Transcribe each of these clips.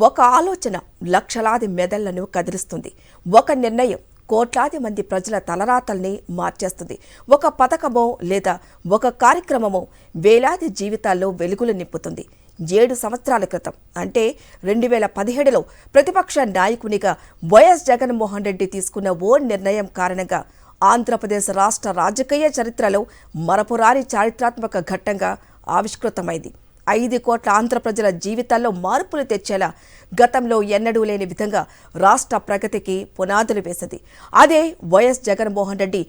ఒక ఆలోచన లక్షలాది మెదళ్లను కదిలిస్తుంది. ఒక నిర్ణయం కోట్లాది మంది ప్రజల తలరాతల్ని మార్చేస్తుంది. ఒక పథకమో లేదా ఒక కార్యక్రమమో వేలాది జీవితాల్లో వెలుగులు నింపుతుంది. 7 సంవత్సరాల క్రితం అంటే 2017లో ప్రతిపక్ష నాయకునిగా వైఎస్ జగన్మోహన్ రెడ్డి తీసుకున్న ఓ నిర్ణయం కారణంగా ఆంధ్రప్రదేశ్ రాష్ట్ర రాజకీయ చరిత్రలో మరపురాని చారిత్రాత్మక ఘట్టంగా ఆవిష్కృతమైంది. 5 కోట్ల ఆంధ్ర ప్రజల జీవితాల్లో మార్పులు తెచ్చేలా గతంలో ఎన్నడూ లేని విధంగా రాష్ట్ర ప్రగతికి పునాదులు వేసింది. అదే వైఎస్ జగన్మోహన్ రెడ్డి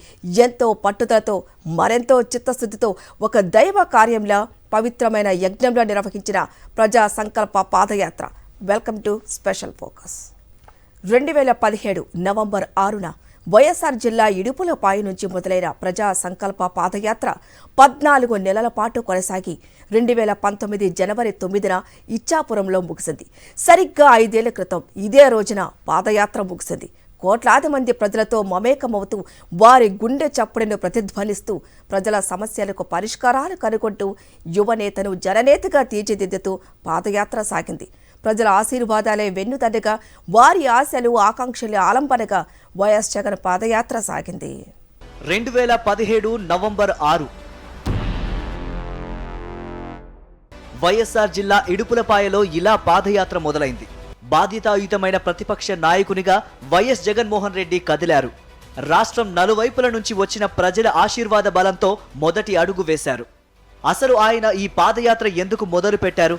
ఎంతో పట్టుదలతో మరెంతో చిత్తశుద్ధితో ఒక దైవ కార్యంలా పవిత్రమైన యజ్ఞంలో నిర్వహించిన ప్రజా సంకల్ప పాదయాత్ర. Welcome to special focus. 2017 November 6న వైఎస్ఆర్ జిల్లా ఇడుపులపాయ నుంచి మొదలైన ప్రజా సంకల్ప పాదయాత్ర 14 నెలల పాటు కొనసాగి 2019 జనవరి 9న ఇచ్చాపురంలో ముగిసింది. సరిగ్గా 5 ఏళ్ల క్రితం ఇదే రోజున పాదయాత్ర ముగిసింది. కోట్లాది మంది ప్రజలతో మమేకమవుతూ వారి గుండె చప్పుడును ప్రతిధ్వనిస్తూ ప్రజల సమస్యలకు పరిష్కారాలు కనుగొంటూ యువనేతను జననేతగా తీర్చిదిద్దుతూ పాదయాత్ర సాగింది. ప్రజల ఆశీర్వాదాలే వెన్నుదన్నుగా, వారి ఆశలు ఆకాంక్షల ఆలంబనగా వైఎస్ జగన్ పాదయాత్ర సాగింది. 2017 నవంబర్ 6 వైఎస్ఆర్ జిల్లా ఇడుపులపాయలో ఇలా పాదయాత్ర మొదలైంది. బాధ్యతాయుతమైన ప్రతిపక్ష నాయకునిగా వైఎస్ జగన్మోహన్ రెడ్డి కదిలారు. రాష్ట్రం నలువైపుల నుంచి వచ్చిన ప్రజల ఆశీర్వాద బలంతో మొదటి అడుగు వేశారు. అసలు ఆయన ఈ పాదయాత్ర ఎందుకు మొదలు పెట్టారు?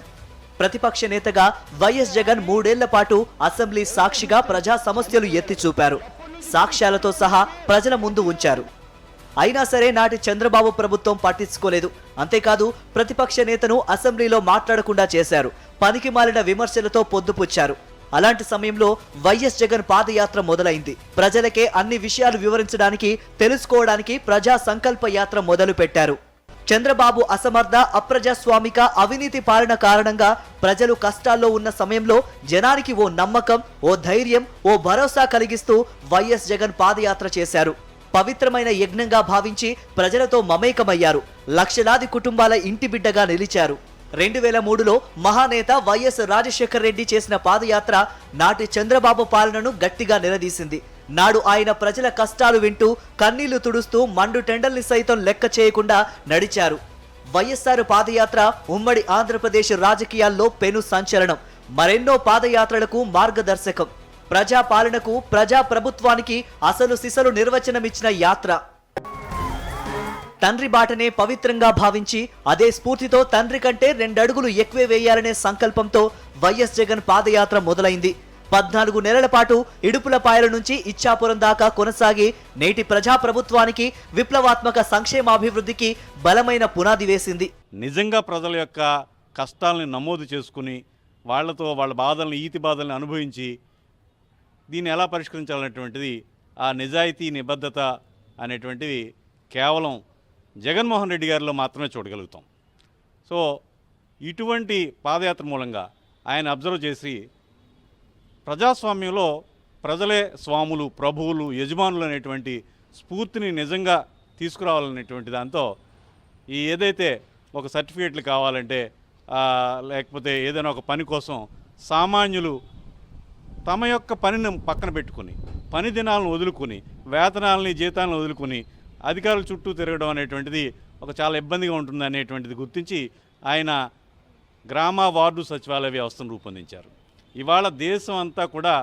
ప్రతిపక్ష నేతగా వైఎస్ జగన్ 3 ఏళ్ల పాటు అసెంబ్లీ సాక్షిగా ప్రజా సమస్యలు ఎత్తి చూపారు. సాక్ష్యాలతో సహా ప్రజల ముందు ఉంచారు. అయినా సరే నాటి చంద్రబాబు ప్రభుత్వం పట్టించుకోలేదు. అంతేకాదు ప్రతిపక్ష నేతను అసెంబ్లీలో మాట్లాడకుండా చేశారు. పనికి మాలిన విమర్శలతో పొద్దుపుచ్చారు. అలాంటి సమయంలో వైఎస్ జగన్ పాదయాత్ర మొదలైంది. ప్రజలకే అన్ని విషయాలు వివరించడానికి, తెలుసుకోవడానికి ప్రజా సంకల్ప యాత్ర మొదలు పెట్టారు. చంద్రబాబు అసమర్థ, అప్రజాస్వామిక, అవినీతి పాలన కారణంగా ప్రజలు కష్టాల్లో ఉన్న సమయంలో జనానికి ఓ నమ్మకం, ఓ ధైర్యం, ఓ భరోసా కలిగిస్తూ వైఎస్ జగన్ పాదయాత్ర చేశారు. పవిత్రమైన యజ్ఞంగా భావించి ప్రజలతో మమేకమయ్యారు. లక్షలాది కుటుంబాల ఇంటి బిడ్డగా నిలిచారు. 2003లో మహానేత వైఎస్ రాజశేఖర రెడ్డి చేసిన పాదయాత్ర నాటి చంద్రబాబు పాలనను గట్టిగా నిలదీసింది. నాడు ఆయన ప్రజల కష్టాలు వింటూ కన్నీళ్లు తుడుస్తూ మండు టెండల్ని సైతం లెక్క చేయకుండా నడిచారు. వైఎస్ఆర్ పాదయాత్ర ఉమ్మడి ఆంధ్రప్రదేశ్ రాజకీయాల్లో పెను సంచలనం. మరెన్నో పాదయాత్రలకు మార్గదర్శకం. ప్రజా పాలనకు, ప్రజా ప్రభుత్వానికి అసలు సిసలు నిర్వచనమిచ్చిన యాత్ర. తండ్రి బాటనే పవిత్రంగా భావించి అదే స్ఫూర్తితో తండ్రి కంటే 2 అడుగులు ఎక్కువే వేయాలనే సంకల్పంతో వైఎస్ జగన్ పాదయాత్ర మొదలైంది. 14 నెలల పాటు ఇడుపులపాయల నుంచి ఇచ్చాపురం దాకా కొనసాగి నేటి ప్రజాప్రభుత్వానికి, విప్లవాత్మక సంక్షేమాభివృద్ధికి బలమైన పునాది వేసింది. నిజంగా ప్రజల యొక్క కష్టాలను నమోదు చేసుకుని వాళ్ళతో వాళ్ళ బాధల్ని, ఈతి బాధల్ని అనుభవించి దీన్ని ఎలా పరిష్కరించాలనేటువంటిది, ఆ నిజాయితీ, నిబద్ధత అనేటువంటివి కేవలం జగన్మోహన్ రెడ్డి గారిలో మాత్రమే చూడగలుగుతాం. సో ఇటువంటి పాదయాత్ర మూలంగా ఆయన అబ్జర్వ్ చేసి ప్రజాస్వామ్యంలో ప్రజలే స్వాములు, ప్రభువులు, యజమానులు అనేటువంటి స్ఫూర్తిని నిజంగా తీసుకురావాలనేటువంటి దాంతో ఈ ఏదైతే ఒక సర్టిఫికేట్లు కావాలంటే లేకపోతే ఏదైనా ఒక పని కోసం సామాన్యులు తమ యొక్క పనిని పక్కన పెట్టుకుని, పని దినాలను వదులుకుని, వేతనాలని, జీతాలను వదులుకుని అధికారుల చుట్టూ తిరగడం అనేటువంటిది ఒక చాలా ఇబ్బందిగా ఉంటుంది అనేటువంటిది గుర్తించి ఆయన గ్రామ, వార్డు సచివాలయ వ్యవస్థను రూపొందించారు. ఇవాళ దేశం అంతా కూడా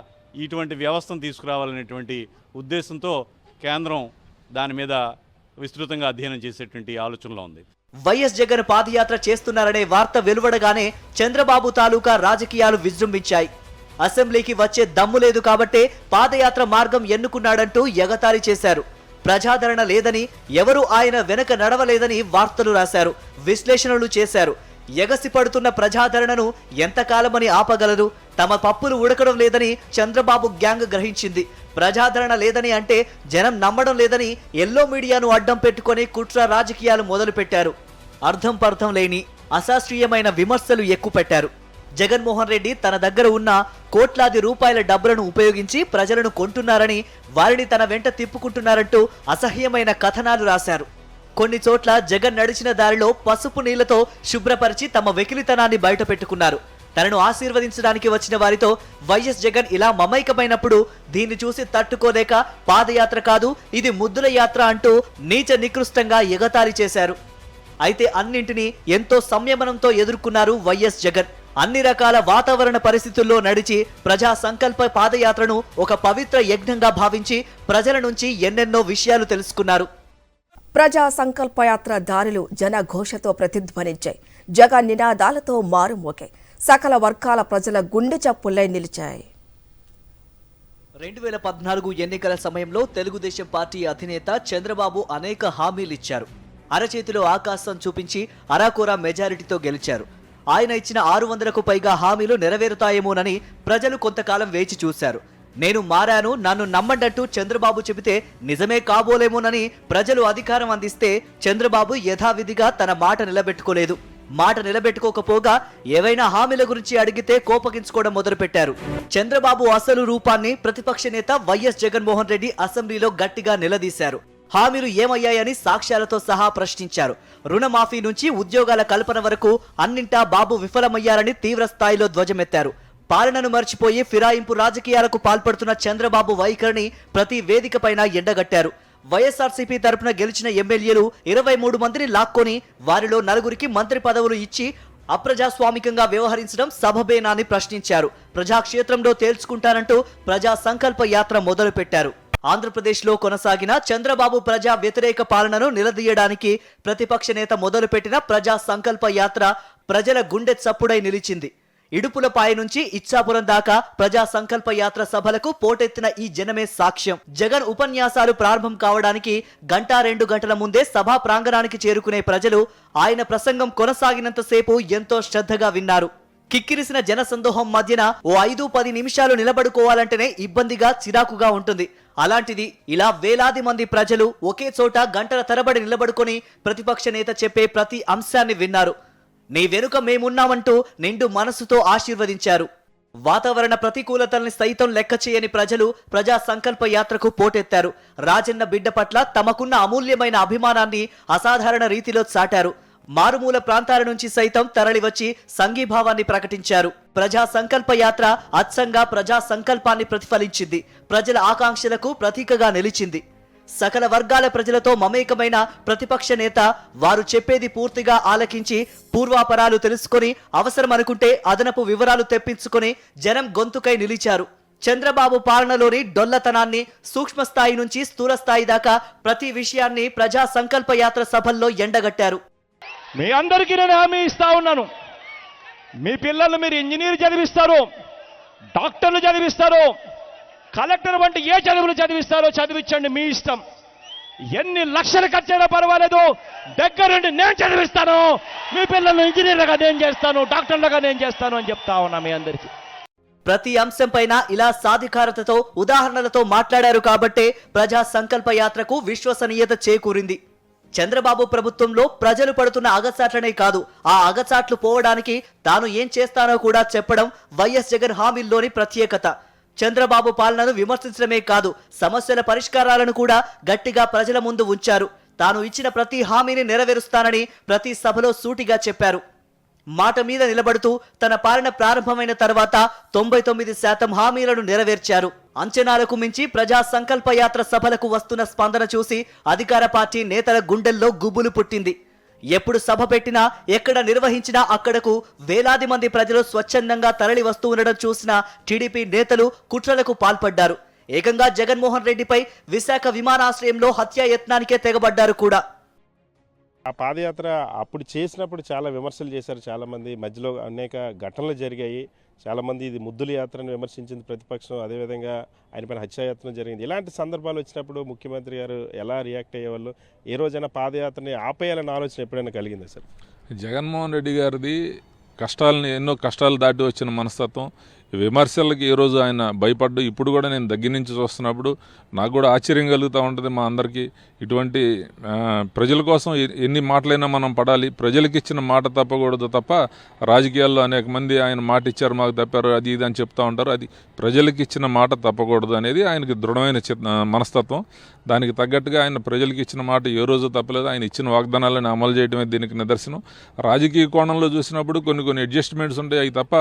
ఇటువంటి వ్యవస్థను తీసుకురావాలనేటువంటి ఉద్దేశంతో కేంద్రం దాని మీద విస్తృతంగా అధ్యయనం చేసేటువంటి ఆలోచనలో ఉంది. వైఎస్ జగన్ పాదయాత్ర చేస్తున్నారనే వార్త వెలువడగానే చంద్రబాబు తాలూకా రాజకీయాలు విజృంభించాయి. అసెంబ్లీకి వచ్చే దమ్ము లేదు కాబట్టే పాదయాత్ర మార్గం ఎన్నుకున్నాడంటూ ఎగతాళి చేశారు. ప్రజాదరణ లేదని, ఎవరూ ఆయన వెనక నడవలేదని వార్తలు రాశారు, విశ్లేషణలు చేశారు. ఎగసిపడుతున్న ప్రజాదరణను ఎంతకాలమని ఆపగలరు? తమ పప్పులు ఉడకడం లేదని చంద్రబాబు గ్యాంగ్ గ్రహించింది. ప్రజాదరణ లేదని అంటే జనం నమ్మడం లేదని ఎల్లో మీడియాను అడ్డం పెట్టుకొని కుట్ర రాజకీయాలు మొదలుపెట్టారు. అర్థం పర్థం లేని అశాస్త్రీయమైన విమర్శలు ఎక్కుపెట్టారు. జగన్మోహన్ రెడ్డి తన దగ్గర ఉన్న కోట్లాది రూపాయల డబ్బులను ఉపయోగించి ప్రజలను కొంటున్నారని, వారిని తన వెంట తిప్పుకుంటున్నారంటూ అసహ్యమైన కథనాలు రాశారు. కొన్ని చోట్ల జగన్ నడిచిన దారిలో పసుపు నీళ్లతో శుభ్రపరిచి తమ వెకిలితనాన్ని బయటపెట్టుకున్నారు. తనను ఆశీర్వదించడానికి వచ్చిన వారితో వైఎస్ జగన్ ఇలా మమైకమైనప్పుడు దీన్ని చూసి తట్టుకోలేక పాదయాత్ర కాదు ఇది ముద్దుల యాత్ర అంటూ నీచ నికృష్టంగా ఎగతాళి చేశారు. అయితే అన్నింటినీ ఎంతో సంయమనంతో ఎదుర్కొన్నారు వైఎస్ జగన్. అన్ని రకాల వాతావరణ పరిస్థితుల్లో నడిచి ప్రజా సంకల్ప పాదయాత్రను ఒక పవిత్ర యజ్ఞంగా భావించి ప్రజల నుంచి ఎన్నెన్నో విషయాలు తెలుసుకున్నారు. ప్రజా సంకల్పయాత్ర దారులు జనఘోషతో ప్రతిధ్వనించాయి. జగన్ నినాదాలతో మారుమోగాయి. సకల వర్గాల ప్రజల గుండె చప్పుళ్లై నిలిచాయి. 2014 ఎన్నికల సమయంలో తెలుగుదేశం పార్టీ అధినేత చంద్రబాబు అనేక హామీలిచ్చారు. అరచేతిలో ఆకాశం చూపించి అరాకొరా మెజారిటీతో గెలిచారు. ఆయన ఇచ్చిన 600కు పైగా హామీలు నెరవేరుతాయేమోనని ప్రజలు కొంతకాలం వేచి చూశారు. నేను మారాను, నన్ను నమ్మండట్టు చంద్రబాబు చెబితే నిజమే కాబోలేమోనని ప్రజలు అధికారం అందిస్తే చంద్రబాబు యథావిధిగా తన మాట నిలబెట్టుకోలేదు. మాట నిలబెట్టుకోకపోగా ఏవైనా హామీల గురించి అడిగితే కోపగించుకోవడం మొదలుపెట్టారు. చంద్రబాబు అసలు రూపాన్ని ప్రతిపక్ష నేత వైఎస్ జగన్మోహన్ రెడ్డి అసెంబ్లీలో గట్టిగా నిలదీశారు. హామీలు ఏమయ్యాయని సాక్ష్యాలతో సహా ప్రశ్నించారు. రుణమాఫీ నుంచి ఉద్యోగాల కల్పన వరకు అన్నింటా బాబు విఫలమయ్యారని తీవ్ర స్థాయిలో ధ్వజమెత్తారు. పాలనను మర్చిపోయి ఫిరాయింపు రాజకీయాలకు పాల్పడుతున్న చంద్రబాబు వైఖరిని ప్రతి వేదికపైన ఎండగట్టారు. వైఎస్ఆర్సీపీ తరపున గెలిచిన ఎమ్మెల్యేలు 23 మందిని లాక్కొని వారిలో 4గురికి మంత్రి పదవులు ఇచ్చి అప్రజాస్వామికంగా వ్యవహరించడం సబబేనాని ప్రశ్నించారు. ప్రజాక్షేత్రంలో తేల్చుకుంటారంటూ ప్రజా సంకల్ప యాత్ర మొదలుపెట్టారు. ఆంధ్రప్రదేశ్లో కొనసాగిన చంద్రబాబు ప్రజా వ్యతిరేక పాలనను నిలదీయడానికి ప్రతిపక్ష నేత మొదలుపెట్టిన ప్రజా సంకల్ప యాత్ర ప్రజల గుండె చప్పుడై నిలిచింది. ఇడుపులపాయ నుంచి ఇచ్చాపురం దాకా ప్రజా సంకల్ప యాత్ర సభలకు పోటెత్తిన ఈ జనమే సాక్ష్యం. జగన్ ఉపన్యాసాలు ప్రారంభం కావడానికి 1-2 గంటల ముందే సభా ప్రాంగణానికి చేరుకునే ప్రజలు ఆయన ప్రసంగం కొనసాగినంతసేపు ఎంతో శ్రద్ధగా విన్నారు. కిక్కిరిసిన జనసందోహం మధ్యన ఓ 5-10 నిమిషాలు నిలబడుకోవాలంటేనే ఇబ్బందిగా చిరాకుగా ఉంటుంది. అలాంటిది ఇలా వేలాది మంది ప్రజలు ఒకే చోట గంటల తరబడి నిలబడుకొని ప్రతిపక్ష నేత చెప్పే ప్రతి అంశాన్ని విన్నారు. నీ వెనుక మేమున్నామంటూ నిండు మనసుతో ఆశీర్వదించారు. వాతావరణ ప్రతికూలతల్ని సైతం లెక్క చేయని ప్రజలు ప్రజా సంకల్ప యాత్రకు పోటెత్తారు. రాజన్న బిడ్డ పట్ల తమకున్న అమూల్యమైన అభిమానాన్ని అసాధారణ రీతిలో చాటారు. మారుమూల ప్రాంతాల నుంచి సైతం తరలివచ్చి సంఘీభావాన్ని ప్రకటించారు. ప్రజా సంకల్ప యాత్ర అచ్చంగా ప్రజా సంకల్పాన్ని ప్రతిఫలించింది. ప్రజల ఆకాంక్షలకు ప్రతీకగా నిలిచింది. సకల వర్గాల ప్రజలతో మమేకమైన ప్రతిపక్ష నేత వారు చెప్పేది పూర్తిగా ఆలకించి పూర్వాపరాలు తెలుసుకొని అవసరమనుకుంటే అదనపు వివరాలు తెప్పించుకొని జనం గొంతుకై నిలిచారు. చంద్రబాబు పాలనలోని డొల్లతనాన్ని సూక్ష్మ స్థాయి నుంచి స్థూల స్థాయి దాకా ప్రతి విషయాన్ని ప్రజా సంకల్ప యాత్ర సభల్లో ఎండగట్టారు. మీ అందరికీ నేను హామీ ఇస్తా ఉన్నాను. మీ పిల్లలు మీరు ఇంజనీర్ చదివిస్తారు, డాక్టర్లు చదివిస్తారు, కలెక్టర్ వంటి ఏ చదువులు చదివిస్తారో చదివించండి, మీ ఇష్టం. ఎన్ని లక్షలు ఖర్చైనా పర్వాలేదు, దగ్గరుండి నేను చదివిస్తాను. మీ పిల్లలు ఇంజనీర్లుగా నేను చేస్తాను, డాక్టర్లుగా నేను చేస్తాను అని చెప్తా ఉన్నా మీ అందరికీ. ప్రతి అంశంపైన ఇలా సాధికారతతో ఉదాహరణలతో మాట్లాడారు కాబట్టే ప్రజా సంకల్ప యాత్రకు విశ్వసనీయత చేకూరింది. చంద్రబాబు ప్రభుత్వంలో ప్రజలు పడుతున్న అగచాట్లనే కాదు, ఆ అగచాట్లు పోవడానికి తాను ఏం చేస్తానో కూడా చెప్పడం వైఎస్ జగన్ హామీల్లోని ప్రత్యేకత. చంద్రబాబు పాలనను విమర్శించడమే కాదు, సమస్యల పరిష్కారాలను కూడా గట్టిగా ప్రజల ముందు ఉంచారు. తాను ఇచ్చిన ప్రతి హామీని నెరవేరుస్తానని ప్రతి సభలో సూటిగా చెప్పారు. మాట మీద నిలబడుతూ తన పాలన ప్రారంభమైన తర్వాత 99% హామీలను నెరవేర్చారు. అంచనాలకు మించి ప్రజా సంకల్ప యాత్ర సభలకు వస్తున్న స్పందన చూసి అధికార పార్టీ నేతల గుండెల్లో గుబులు పుట్టింది. ఎప్పుడు సభ పెట్టినా ఎక్కడ నిర్వహించినా అక్కడకు వేలాది మంది ప్రజలు స్వచ్ఛందంగా తరలి వస్తూ ఉండడం చూసిన టీడీపీ నేతలు కుట్రలకు పాల్పడ్డారు. ఏకంగా జగన్మోహన్ రెడ్డిపై విశాఖ విమానాశ్రయంలో హత్యాయత్నానికే తెగబడ్డారు కూడా. ఆ పాదయాత్ర అప్పుడు చేసినప్పుడు చాలా విమర్శలు చేశారు చాలామంది. మధ్యలో అనేక ఘటనలు జరిగాయి. చాలామంది ఇది ముద్దుల యాత్రను విమర్శించింది ప్రతిపక్షం. అదేవిధంగా ఆయన పైన హత్యాయత్నం జరిగింది. ఇలాంటి సందర్భాలు వచ్చినప్పుడు ముఖ్యమంత్రి గారు ఎలా రియాక్ట్ అయ్యేవాళ్ళు? ఏ రోజైనా పాదయాత్రని ఆపేయాలన్న ఆలోచన ఎప్పుడైనా కలిగిందా సార్? జగన్మోహన్ రెడ్డి గారిది ఎన్నో కష్టాలు దాటి వచ్చిన మనస్తత్వం, విమర్శలకి ఈ రోజు ఆయన భయపడ్డు. ఇప్పుడు కూడా నేను దగ్గర నుంచి చూస్తున్నప్పుడు నాకు కూడా ఆశ్చర్యం కలుగుతూ ఉంటుంది. మా అందరికీ ఇటువంటి ప్రజల కోసం ఎన్ని మాటలైనా మనం పడాలి, ప్రజలకు ఇచ్చిన మాట తప్పకూడదు తప్ప రాజకీయాల్లో అనేక మంది ఆయన మాట ఇచ్చారు మాకు తప్పారు అది ఇది అని చెప్తూ ఉంటారు. అది ప్రజలకు ఇచ్చిన మాట తప్పకూడదు అనేది ఆయనకి దృఢమైన మనస్తత్వం. దానికి తగ్గట్టుగా ఆయన ప్రజలకు ఇచ్చిన మాట ఏ రోజు తప్పలేదు. ఆయన ఇచ్చిన వాగ్దానాలను అమలు చేయడమే దీనికి నిదర్శనం. రాజకీయ కోణంలో చూసినప్పుడు కొన్ని అడ్జస్ట్మెంట్స్ ఉంటాయి, అవి తప్ప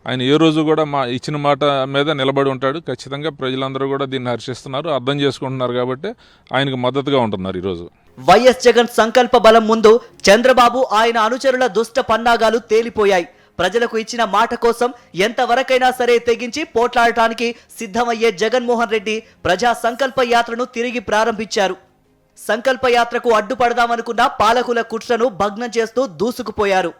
ఆయన ఏ రోజు కూడా ఇచ్చిన మాట మీద నిలబడి ఉంటాడు. ఖచ్చితంగా ప్రజలందరూ కూడా దీన్ని హర్షిస్తున్నారు, అర్థం చేసుకుంటున్నారు కాబట్టి ఆయనకు మద్దతుగా ఉంటున్నారు. ఈరోజు వైఎస్ జగన్ సంకల్ప బలం ముందు చంద్రబాబు ఆయన అనుచరుల దుష్ట పన్నాగాలు తేలిపోయాయి. ప్రజలకు ఇచ్చిన మాట కోసం ఎంతవరకైనా సరే తెగించి పోట్లాడటానికి సిద్ధమయ్యే జగన్మోహన్ రెడ్డి ప్రజా సంకల్ప యాత్రను తిరిగి ప్రారంభించారు. సంకల్ప యాత్రకు అడ్డుపడదామనుకున్న పాలకుల కుట్రను భగ్నం చేస్తూ దూసుకుపోయారు.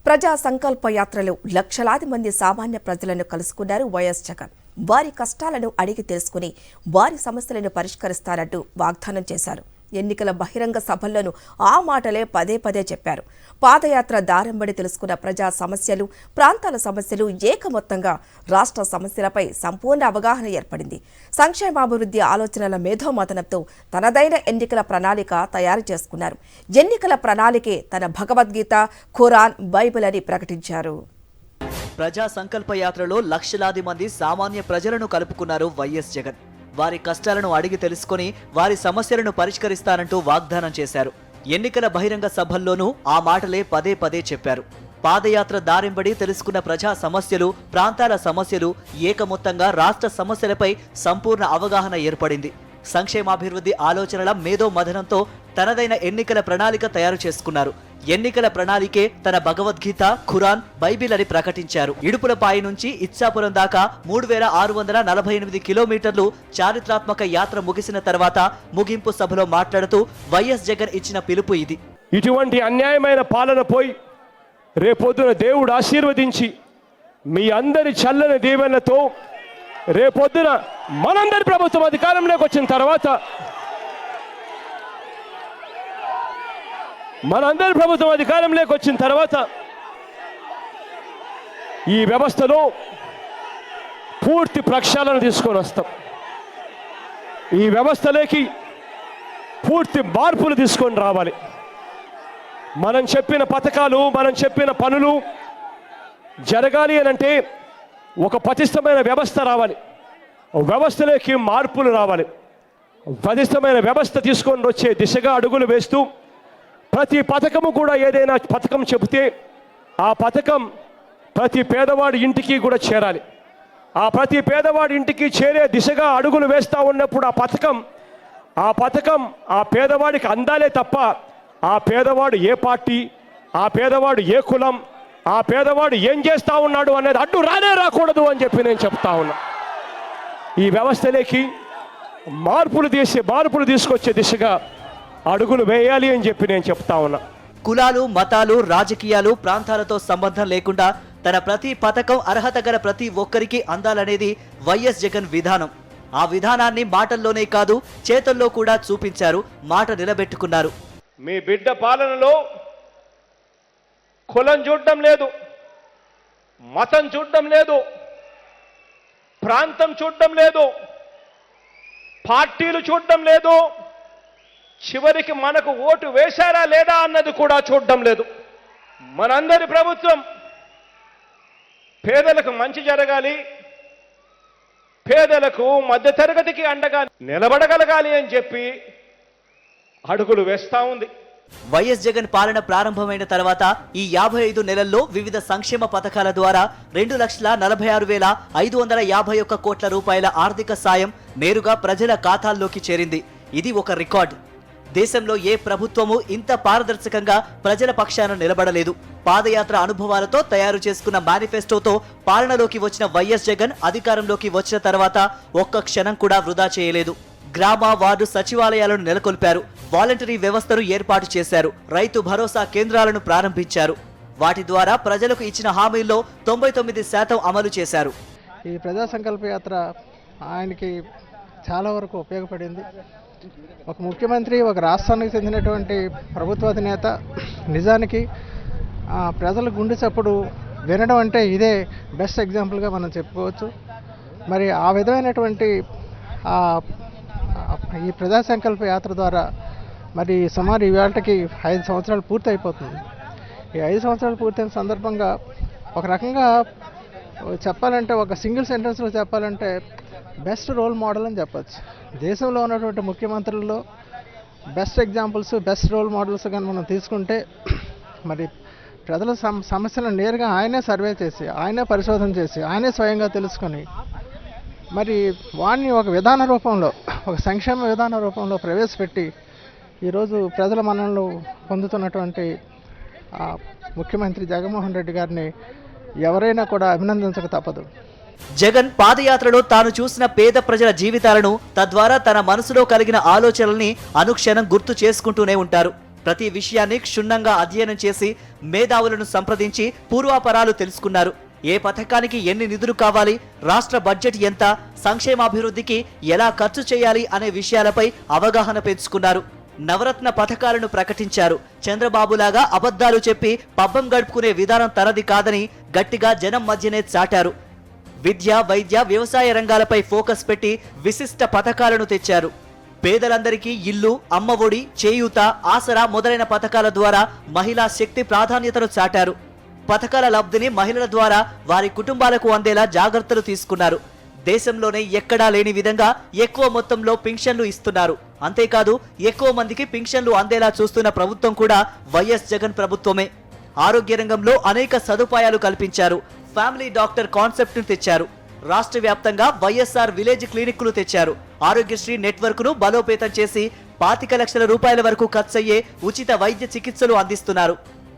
ప్రజా సంకల్ప యాత్రలో లక్షలాది మంది సామాన్య ప్రజలను కలుసుకున్నారు వైఎస్ జగన్. వారి కష్టాలను అడిగి తెలుసుకుని వారి సమస్యలను పరిష్కరిస్తారంటూ వాగ్దానం చేశారు. ఎన్నికల బహిరంగ సభల్లోనూ ఆ మాటలే పదే పదే చెప్పారు. పాదయాత్ర దారంబడి తెలుసుకున్న ప్రజా సమస్యలు, ప్రాంతాల సమస్యలు ఏకమొత్తంగా రాష్ట్ర సమస్యలపై సంపూర్ణ అవగాహన ఏర్పడింది. సంక్షేమాభివృద్ధి ఆలోచనల మేధోమథనంతో తనదైన ఎన్నికల ప్రణాళిక తయారు చేసుకున్నారు. ఎన్నికల ప్రణాళికే తన భగవద్గీత, ఖురాన్, బైబిల్ అని ప్రకటించారు. ప్రజా సంకల్ప యాత్రలో లక్షలాది మంది సామాన్య ప్రజలను కలుపుకున్నారు వైఎస్ జగన్. వారి కష్టాలను అడిగి తెలుసుకుని వారి సమస్యలను పరిష్కరిస్తానంటూ వాగ్దానం చేశారు. ఎన్నికల బహిరంగ సభల్లోనూ ఆ మాటలే పదే పదే చెప్పారు. పాదయాత్ర దారింబడి తెలుసుకున్న ప్రజా సమస్యలు, ప్రాంతాల సమస్యలు ఏకమొత్తంగా రాష్ట్ర సమస్యలపై సంపూర్ణ అవగాహన ఏర్పడింది. సంక్షేమాభివృద్ధి ఆలోచనల మేధో మథనంతో తనదైన ఎన్నికల ప్రణాళిక తయారు చేసుకున్నారు. ఎన్నికల ప్రణాళికే తన భగవద్గీత, ఖురాన్, బైబిల్ అని ప్రకటించారు. ఇడుపులపాయి నుంచి ఇచ్చాపురం దాకా 3648 కిలోమీటర్లు చారిత్రాత్మక యాత్ర ముగిసిన తర్వాత ముగింపు సభలో మాట్లాడుతూ వైఎస్ జగన్ ఇచ్చిన పిలుపు ఇది. ఇటువంటి అన్యాయమైన పాలన పోయి రేపొద్దున దేవుడు ఆశీర్వదించి మీ అందరి చల్లని దీవెనలతో రేపొద్దున మనందరి ప్రభుత్వం అధికారంలోకి వచ్చిన తర్వాత ఈ వ్యవస్థలో పూర్తి ప్రక్షాళన తీసుకొని వస్తాం. ఈ వ్యవస్థలోకి పూర్తి మార్పులు తీసుకొని రావాలి. మనం చెప్పిన పథకాలు, మనం చెప్పిన పనులు జరగాలి అనంటే ఒక పటిష్టమైన వ్యవస్థ రావాలి. వ్యవస్థలోకి మార్పులు రావాలి. పటిష్టమైన వ్యవస్థ తీసుకొని వచ్చే దిశగా అడుగులు వేస్తూ ప్రతి పథకము కూడా ఏదైనా పథకం చెబితే ఆ పథకం ప్రతి పేదవాడి ఇంటికి కూడా చేరాలి. ఆ ప్రతి పేదవాడి ఇంటికి చేరే దిశగా అడుగులు వేస్తూ ఉన్నప్పుడు ఆ పథకం ఆ పేదవాడికి అందాలే తప్ప ఆ పేదవాడు ఏ పార్టీ, ఆ పేదవాడు ఏ కులం, ఆ పేదవాడు ఏం చేస్తూ ఉన్నాడు అనేది అడ్డు రాకూడదు అని చెప్పి నేను చెప్తా ఉన్నా. ఈ వ్యవస్థలోకి మార్పులు తీసుకొచ్చే దిశగా అడుగులు వేయాలి అని చెప్పి నేను చెప్తా ఉన్నా. కులాలు, మతాలు, రాజకీయాలు, ప్రాంతాలతో సంబంధం లేకుండా తన ప్రతి పథకం అర్హత గల ప్రతి ఒక్కరికి అందాలనేది వైఎస్ జగన్ విధానం. ఆ విధానాన్ని మాటల్లోనే కాదు చేతల్లో కూడా చూపించారు, మాట నిలబెట్టుకున్నారు. మీ బిడ్డ పాలనలో కులం చూడడం లేదు, మతం చూడడం లేదు, ప్రాంతం చూడడం లేదు, పార్టీలు చూడడం లేదు, చివరికి మనకు ఓటు వేశారా లేదా అన్నది కూడా చూడడం లేదు. మనందరి ప్రభుత్వం పేదలకు మంచి జరగాలి, పేదలకు మధ్యతరగతికి అండగా నిలబడగలగాలి అని చెప్పి అడుగులు వేస్తా ఉంది. వైఎస్ జగన్ పాలన ప్రారంభమైన తర్వాత ఈ 55 నెలల్లో వివిధ సంక్షేమ పథకాల ద్వారా 2,46,551 కోట్ల రూపాయల ఆర్థిక సాయం నేరుగా ప్రజల ఖాతాల్లోకి చేరింది. ఇది ఒక రికార్డ్. దేశంలో ఏ ప్రభుత్వము ఇంత పారదర్శకంగా ప్రజల పక్షాన నిలబడలేదు. పాదయాత్ర అనుభవాలతో తయారు చేసుకున్న మేనిఫెస్టోతో పాలనలోకి వచ్చిన వైఎస్ జగన్ అధికారంలోకి వచ్చిన తర్వాత ఒక్క క్షణం కూడా వృధా చేయలేదు. గ్రామ, వార్డు సచివాలయాలను నెలకొల్పారు. వాలంటరీ వ్యవస్థను ఏర్పాటు చేశారు. రైతు భరోసా కేంద్రాలను ప్రారంభించారు. వాటి ద్వారా ప్రజలకు ఇచ్చిన హామీల్లో 99% అమలు చేశారు. ఈ ప్రజా సంకల్ప యాత్ర ఆయనకి చాలా వరకు ఉపయోగపడింది. ఒక ముఖ్యమంత్రి, ఒక రాష్ట్రానికి చెందినటువంటి ప్రభుత్వ అధినేత నిజానికి ప్రజల గుండె చప్పుడు వినడం అంటే ఇదే బెస్ట్ ఎగ్జాంపుల్గా మనం చెప్పుకోవచ్చు. మరి ఆ విధమైనటువంటి ఈ ప్రజా సంకల్ప యాత్ర ద్వారా మరి సుమారు ఇవాళకి 5 సంవత్సరాలు పూర్తి అయిపోతుంది. ఈ 5 సంవత్సరాలు పూర్తయిన సందర్భంగా ఒక రకంగా చెప్పాలంటే, ఒక సింగిల్ సెంటెన్స్లో చెప్పాలంటే బెస్ట్ రోల్ మోడల్ అని చెప్పచ్చు. దేశంలో ఉన్నటువంటి ముఖ్యమంత్రుల్లో best examples, best role models కానీ మనం తీసుకుంటే, మరి ప్రజల సమస్యలను నేరుగా ఆయనే సర్వే చేసి, ఆయనే పరిశోధన చేసి, ఆయనే స్వయంగా తెలుసుకొని మరి వాడిని ఒక విధాన రూపంలో, ఒక సంక్షేమ విధాన రూపంలో ప్రవేశపెట్టి ఈరోజు ప్రజల మన్ననలు పొందుతున్నటువంటి ముఖ్యమంత్రి జగన్మోహన్ రెడ్డి గారిని ఎవరైనా కూడా అభినందించక తప్పదు. జగన్ పాదయాత్రలో తాను చూసిన పేద ప్రజల జీవితాలను, తద్వారా తన మనసులో కలిగిన ఆలోచనల్ని అనుక్షణం గుర్తు చేసుకుంటూనే ఉంటారు. ప్రతి విషయాన్ని క్షుణ్ణంగా అధ్యయనం చేసి మేధావులను సంప్రదించి పూర్వాపరాలు తెలుసుకున్నారు. ఏ పథకానికి ఎన్ని నిధులు కావాలి, రాష్ట్ర బడ్జెట్ ఎంత, సంక్షేమాభివృద్ధికి ఎలా ఖర్చు చేయాలి అనే విషయాలపై అవగాహన పెంచుకున్నారు. నవరత్న పథకాలను ప్రకటించారు. చంద్రబాబులాగా అబద్ధాలు చెప్పి పబ్బం గడుపుకునే విధానం తనది కాదని గట్టిగా జనం మధ్యనే చాటారు. విద్య, వైద్య, వ్యవసాయ రంగాలపై ఫోకస్ పెట్టి విశిష్ట పథకాలను తెచ్చారు. పేదలందరికీ ఇల్లు, అమ్మఒడి, చేయూత, ఆసరా మొదలైన పథకాల ద్వారా మహిళా శక్తి ప్రాధాన్యతను చాటారు. పథకాల లబ్ధిని మహిళల ద్వారా వారి కుటుంబాలకు అందేలా జాగ్రత్తలు తీసుకున్నారు. దేశంలోనే ఎక్కడా లేని విధంగా ఎక్కువ మొత్తంలో పింఛన్లు ఇస్తున్నారు. అంతేకాదు, ఎక్కువ మందికి పింఛన్లు అందేలా చూస్తున్న ప్రభుత్వం కూడా వైఎస్ జగన్ ప్రభుత్వమే. ఆరోగ్య రంగంలో అనేక సదుపాయాలు కల్పించారు. ఫ్యామిలీ డాక్టర్ కాన్సెప్ట్ ను తెచ్చారు. రాష్ట్ర వ్యాప్తంగా వైఎస్ఆర్ విలేజ్ క్లినిక్లు తెచ్చారు. ఆరోగ్యశ్రీ నెట్వర్క్ ను బలోపేతం చేసి 25 లక్షల రూపాయల వరకు ఖర్చయ్యే ఉచిత వైద్య చికిత్సలు అందిస్తున్నారు.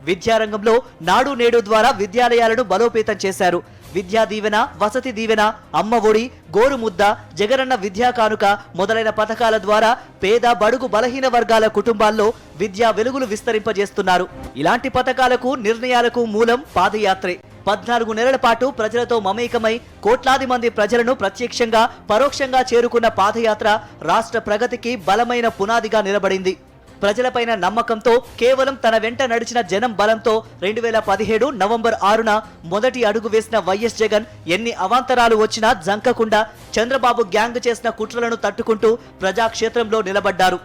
విద్యారంగంలో నాడు నేడు ద్వారా విద్యాలయాలను బలోపేతం చేశారు. విద్యా దీవెన, వసతి దీవెన, అమ్మ ఒడి, గోరుముద్ద, జగనన్న విద్యా కానుక మొదలైన పథకాల ద్వారా పేద, బడుగు, బలహీన వర్గాల కుటుంబాల్లో విద్యా వెలుగులు విస్తరింపజేస్తున్నారు. ఇలాంటి పథకాలకు, నిర్ణయాలకు మూలం పాదయాత్రే. 14 నెలల పాటు ప్రజలతో మమేకమై కోట్లాది మంది ప్రజలను ప్రత్యక్షంగా, పరోక్షంగా చేరుకున్న పాదయాత్ర రాష్ట్ర ప్రగతికి బలమైన పునాదిగా నిలబడింది. ప్రజలపైన నమ్మకంతో, కేవలం తన వెంట నడిచిన జనం బలంతో 2017 నవంబర్ 6న మొదటి అడుగు వేసిన వైఎస్ జగన్ ఎన్ని అవాంతరాలు వచ్చినా జంకకుండా చంద్రబాబు గ్యాంగ్ చేసిన కుట్రలను తట్టుకుంటూ ప్రజాక్షేత్రంలో నిలబడ్డారు.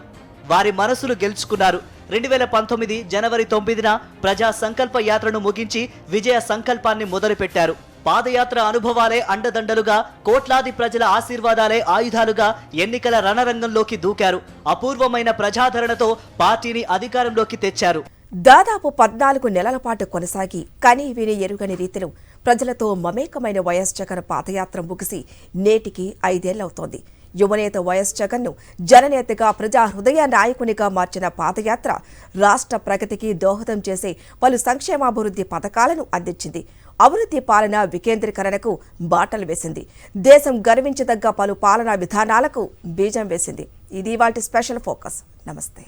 వారి మనసులు గెలుచుకున్నారు. 2019 జనవరి 9న ప్రజా సంకల్ప యాత్రను ముగించి విజయ సంకల్పాన్ని మొదలుపెట్టారు. పాదయాత్ర అనుభవాలే అండదండలుగా, కోట్లాది ప్రజల ఆశీర్వాదాలే ఆయుధాలుగా ఎన్నికల రణరంగంలోకి దూకారు. అపూర్వమైన ప్రజాదరణతో పార్టీని అధికారంలోకి తెచ్చారు. దాదాపు 14 నెలల పాటు కొనసాగి కని విని ఎరుగని రీతిలో ప్రజలతో మమేకమైన వైఎస్ జగన్ పాదయాత్ర ముగిసి నేటికి 5 ఏళ్లవుతోంది. యువనేత వైఎస్ జగన్ను జననేతగా, ప్రజా హృదయ నాయకునిగా మార్చిన పాదయాత్ర రాష్ట్ర ప్రగతికి దోహదం చేసే పలు సంక్షేమాభివృద్ధి పథకాలను అందించింది. అభివృద్ధి పాలన వికేంద్రీకరణకు బాటలు వేసింది. దేశం గర్వించదగ్గ పలు పాలనా విధానాలకు బీజం వేసింది. ఇది ఇవాల్టి స్పెషల్ ఫోకస్. నమస్తే.